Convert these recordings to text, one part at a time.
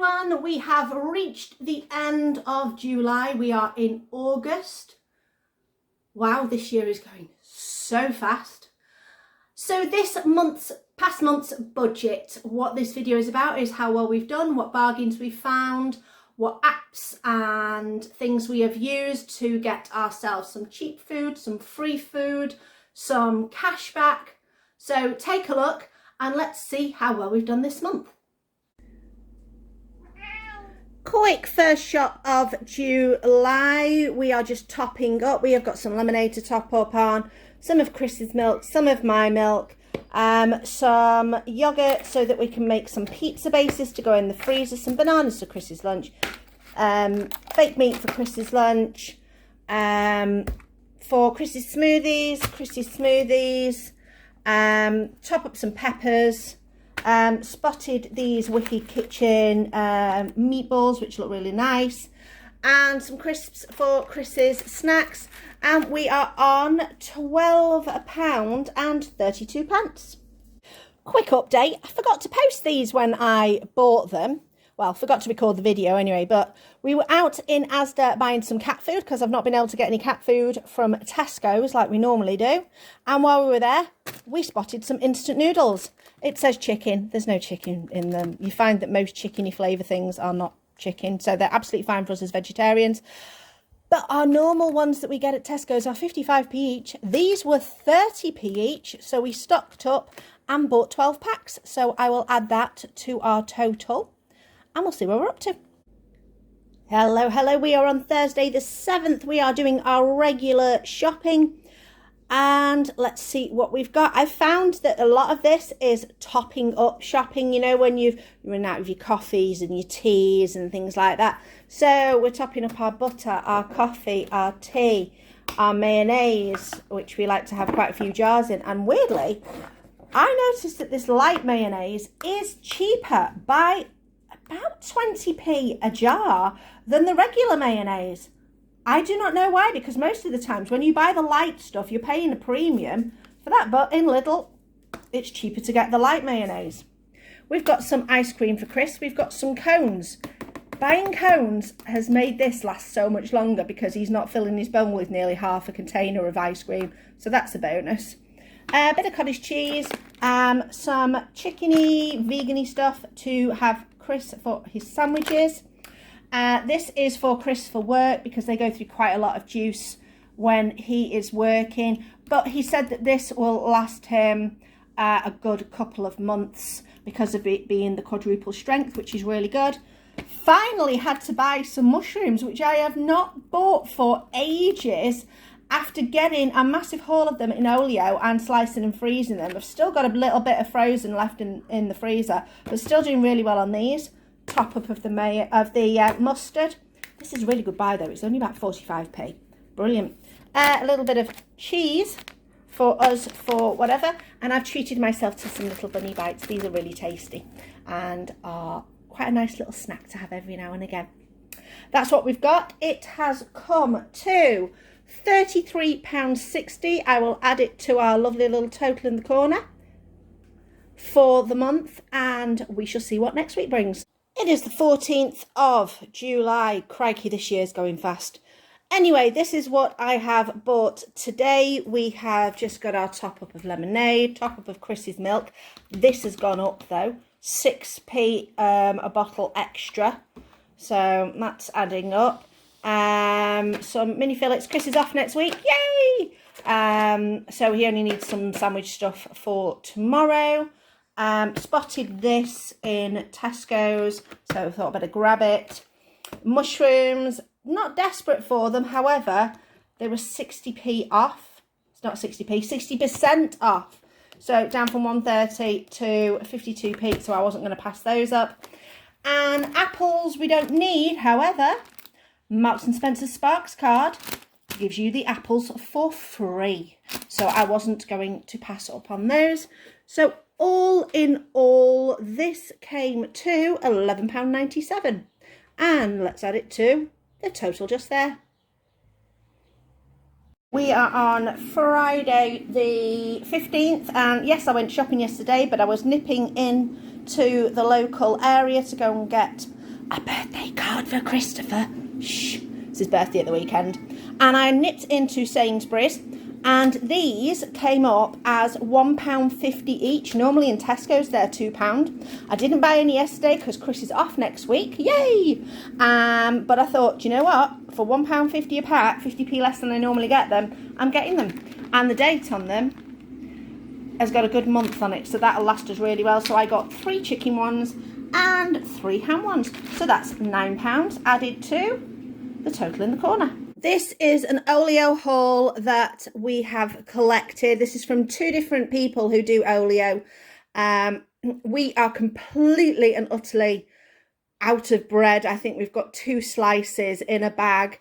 everyone, we have reached the end of July. We are in August. Wow, this year is going so fast. So past month's budget, what this video is about is how well we've done, what bargains we've found, what apps and things we have used to get ourselves some cheap food, some free food, some cash back. So take a look and let's see how well we've done this month. Quick first shot of July. We are just topping up. We have got some lemonade to top up on, some of Chris's milk, some of my milk, some yogurt so that we can make some pizza bases to go in the freezer, some bananas for Chris's lunch, baked meat for Chris's lunch, for Chris's smoothies, top up some peppers. Spotted these Wicked Kitchen meatballs, which look really nice, and some crisps for Chris's snacks, and we are on £12.32. Quick update, I forgot to post these when I bought them. Well, forgot to record the video anyway, but we were out in Asda buying some cat food because I've not been able to get any cat food from Tesco's like we normally do. And while we were there, we spotted some instant noodles. It says chicken. There's no chicken in them. You find that most chickeny flavour things are not chicken, so they're absolutely fine for us as vegetarians. But our normal ones that we get at Tesco's are 55p each. These were 30p each, so we stocked up and bought 12 packs. So I will add that to our total. And we'll see where we're up to. Hello, we are on Thursday the 7th. We are doing our regular shopping. And let's see what we've got. I've found that a lot of this is topping up shopping, you know, when you've run out of your coffees and your teas and things like that. So we're topping up our butter, our coffee, our tea, our mayonnaise, which we like to have quite a few jars in. And weirdly, I noticed that this light mayonnaise is cheaper by about 20p a jar than the regular mayonnaise. I do not know why, because most of the times when you buy the light stuff, you're paying a premium for that, but in Lidl, it's cheaper to get the light mayonnaise. We've got some ice cream for Chris. We've got some cones. Buying cones has made this last so much longer because he's not filling his bowl with nearly half a container of ice cream, so that's a bonus. A bit of cottage cheese, some chickeny, vegan-y stuff to have Chris for his sandwiches. This is for Chris for work because they go through quite a lot of juice when he is working. But he said that this will last him a good couple of months because of it being the quadruple strength, which is really good. Finally had to buy some mushrooms, which I have not bought for ages after getting a massive haul of them in Olio and slicing and freezing them. I've still got a little bit of frozen left in the freezer, but still doing really well on these. Top up of the mustard. This is a really good buy though. It's only about 45p. Brilliant. A little bit of cheese for us for whatever, and I've treated myself to some little bunny bites. These are really tasty and are quite a nice little snack to have every now and again. That's what we've got. It has come to £33.60. I will add it to our lovely little total in the corner for the month, and we shall see what next week brings. It is the 14th of July. Crikey, this year's going fast. Anyway, this is what I have bought today. We have just got our top up of lemonade, top up of Chris's milk. This has gone up though, 6p a bottle extra. So that's adding up. Some mini fillets. Chris is off next week. Yay! So he only needs some sandwich stuff for tomorrow. Spotted this in Tesco's, so I thought I'd better grab it. Mushrooms, not desperate for them, however, they were 60p off. It's not 60p, 60% off. So down from 130 to 52p, so I wasn't going to pass those up. And apples we don't need, however, Marks and Spencer Sparks card gives you the apples for free. So I wasn't going to pass up on those. So all in all, this came to £11.97. And let's add it to the total just there. We are on Friday the 15th, and yes, I went shopping yesterday, but I was nipping in to the local area to go and get a birthday card for Christopher. Shh, it's his birthday at the weekend. And I nipped into Sainsbury's, and these came up as £1.50 each. Normally in Tesco's they're £2. I didn't buy any yesterday because Chris is off next week. Yay! But I thought, do you know what? For £1.50 a pack, 50p less than I normally get them, I'm getting them. And the date on them has got a good month on it, so that'll last us really well. So I got 3 chicken ones and 3 ham ones. So that's £9 added to the total in the corner. This is an Olio haul that we have collected. This is from 2 different people who do Olio. We are completely and utterly out of bread. I think we've got 2 slices in a bag.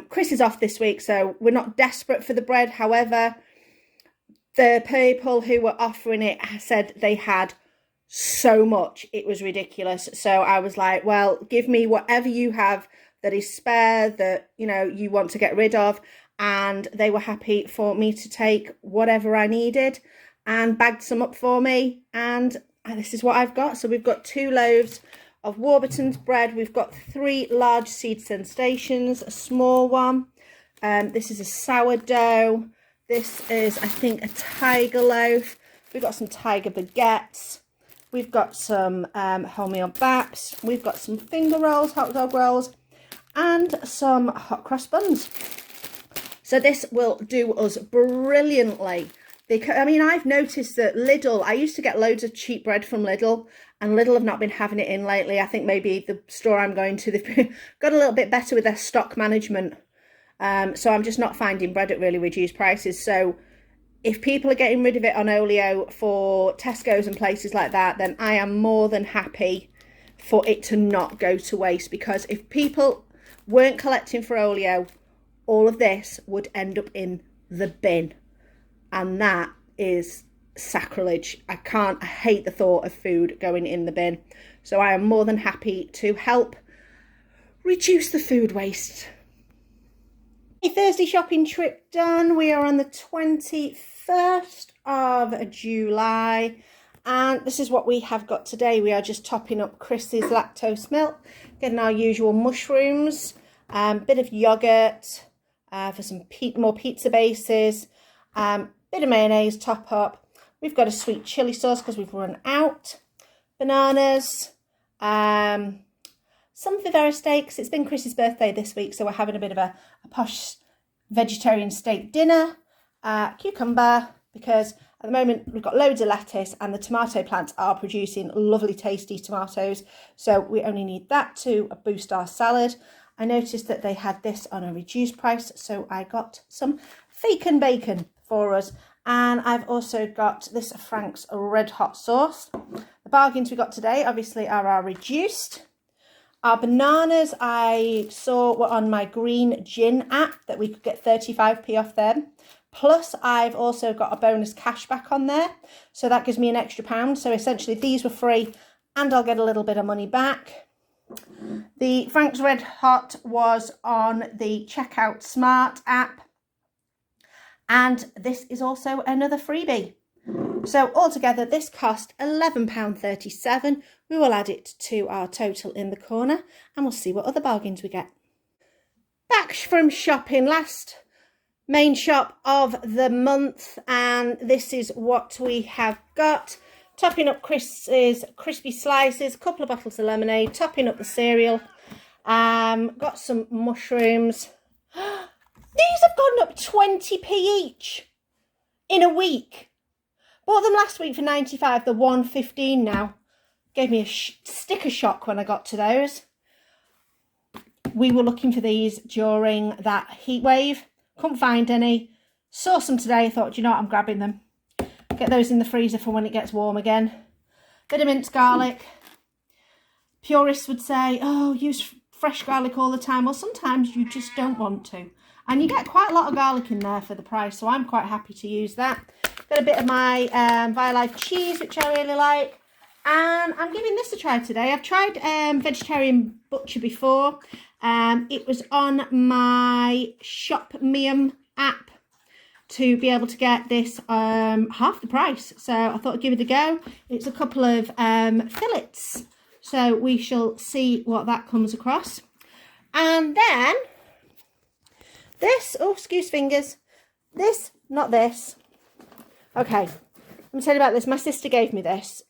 Chris is off this week, so we're not desperate for the bread. However, the people who were offering it said they had so much. It was ridiculous. So I was like, well, give me whatever you have that is spare, that, you know, you want to get rid of. And they were happy for me to take whatever I needed and bagged some up for me. And this is what I've got. So we've got 2 loaves of Warburton's bread. We've got 3 large seed sensations, a small one. This is a sourdough. This is, I think, a tiger loaf. We've got some tiger baguettes. We've got some wholemeal baps. We've got some finger rolls, hot dog rolls, and some hot cross buns. So this will do us brilliantly. Because, I mean, I've noticed that Lidl, I used to get loads of cheap bread from Lidl, and Lidl have not been having it in lately. I think maybe the store I'm going to, they've got a little bit better with their stock management. So I'm just not finding bread at really reduced prices. So if people are getting rid of it on Olio for Tesco's and places like that, then I am more than happy for it to not go to waste. Because if people weren't collecting for Olio, all of this would end up in the bin. And that is sacrilege. I hate the thought of food going in the bin. So I am more than happy to help reduce the food waste. Thursday shopping trip done. We are on the 21st of July. And this is what we have got today. We are just topping up Chris's lactose milk, getting our usual mushrooms, bit of yogurt for some more pizza bases, bit of mayonnaise top up. We've got a sweet chili sauce because we've run out. Bananas, some Vivera steaks. It's been Chris's birthday this week, so we're having a bit of a posh vegetarian steak dinner. Cucumber, because at the moment we've got loads of lettuce and the tomato plants are producing lovely tasty tomatoes, so we only need that to boost our salad. I noticed that they had this on a reduced price, so I got some bacon for us. And I've also got this Frank's Red Hot sauce. The bargains we got today obviously are our reduced. Our bananas I saw were on my green Jinn app, that we could get 35p off them. Plus I've also got a bonus cashback on there, so that gives me an extra £1. So essentially these were free and I'll get a little bit of money back. The Frank's Red Hot was on the Checkout Smart app. And this is also another freebie. So altogether this cost £11.37. We will add it to our total in the corner and we'll see what other bargains we get. Back from shopping, last main shop of the month, and this is what we have got. Topping up Chris's crispy slices, a couple of bottles of lemonade, topping up the cereal. Got some mushrooms. These have gone up 20p each in a week. Bought them last week for 95, they're 115 now. Gave me a sticker shock when I got to those. We were looking for these during that heat wave. Couldn't find any. Saw some today, thought, you know what, I'm grabbing them. Get those in the freezer for when it gets warm again. Bit of minced garlic. Purists would say, oh, use fresh garlic all the time. Well, sometimes you just don't want to. And you get quite a lot of garlic in there for the price, so I'm quite happy to use that. Got a bit of my Violife cheese, which I really like. And I'm giving this a try today. I've tried Vegetarian Butcher before. It was on my Shopmium app to be able to get this half the price. So I thought I'd give it a go. It's a couple of fillets. So we shall see what that comes across. And then this, oh, excuse fingers, this, not this. Okay, let me tell you about this. My sister gave me this.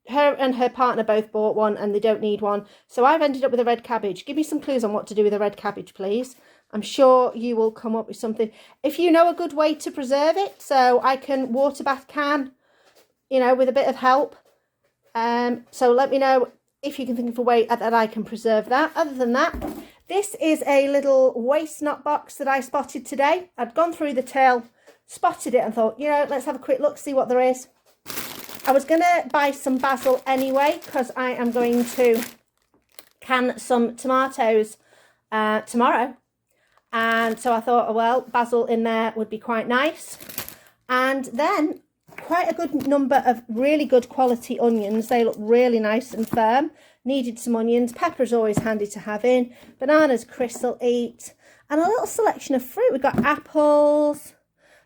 Her and her partner both bought one and they don't need one. So I've ended up with a red cabbage. Give me some clues on what to do with a red cabbage, please. I'm sure you will come up with something. If you know a good way to preserve it, so I can water bath can, you know, with a bit of help. So let me know if you can think of a way that I can preserve that. Other than that, this is a little waste not box that I spotted today. I'd gone through the till, spotted it and thought, you know, let's have a quick look, see what there is. I was going to buy some basil anyway, because I am going to can some tomatoes tomorrow. And so I thought, oh, well, basil in there would be quite nice. And then quite a good number of really good quality onions. They look really nice and firm. Needed some onions. Pepper is always handy to have in. Bananas Chris will eat. And a little selection of fruit. We've got apples,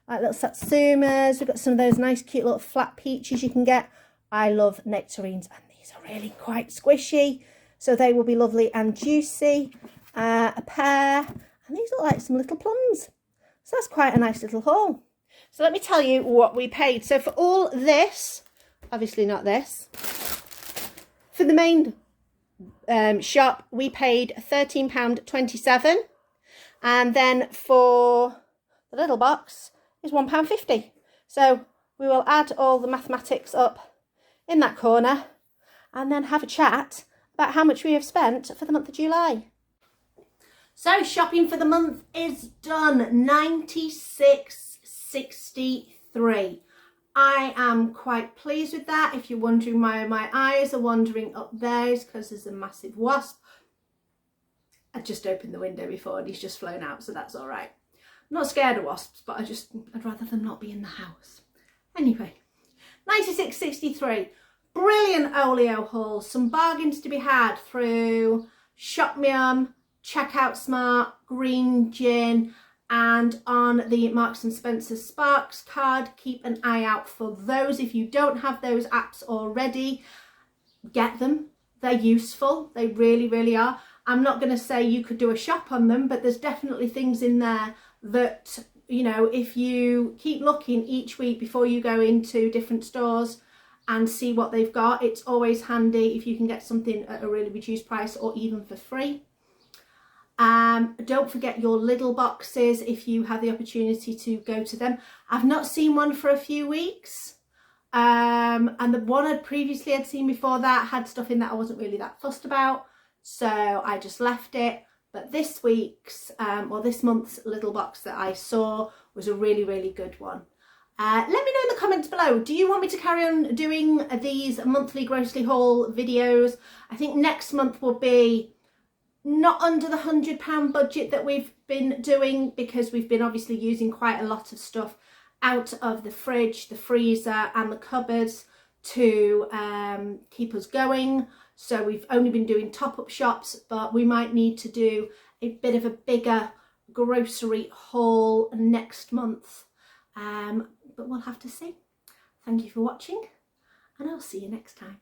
like little satsumas. We've got some of those nice cute little flat peaches you can get. I love nectarines and these are really quite squishy. So they will be lovely and juicy. A pear. And these look like some little plums. So that's quite a nice little haul. So let me tell you what we paid. So for all this, obviously not this, for the main shop, we paid £13.27. And then for the little box is £1.50. So we will add all the mathematics up in that corner and then have a chat about how much we have spent for the month of July. So shopping for the month is done. £96.63. I am quite pleased with that. If you're wondering why my eyes are wandering up there, it's because there's a massive wasp. I just opened the window before and he's just flown out, so that's all right. I'm not scared of wasps, but I'd rather them not be in the house. Anyway, £96.63. Brilliant Olio haul. Some bargains to be had through Shop Mium, Checkout Smart, Green Jinn, and on the Marks and Spencer Sparks card. Keep an eye out for those. If you don't have those apps already, get them. They're useful. They really, really are. I'm not going to say you could do a shop on them, but there's definitely things in there that, you know, if you keep looking each week before you go into different stores and see what they've got, it's always handy if you can get something at a really reduced price or even for free. Don't forget your Lidl boxes if you have the opportunity to go to them. I've not seen one for a few weeks. And the one I'd previously seen before that had stuff in that I wasn't really that fussed about. So I just left it. But this week's, or this month's Lidl box that I saw was a really, really good one. Let me know in the comments below. Do you want me to carry on doing these monthly grocery haul videos? I think next month will be not under the £100 budget that we've been doing, because we've been obviously using quite a lot of stuff out of the fridge, the freezer and the cupboards to keep us going. So we've only been doing top-up shops, but we might need to do a bit of a bigger grocery haul next month. But we'll have to see. Thank you for watching and I'll see you next time.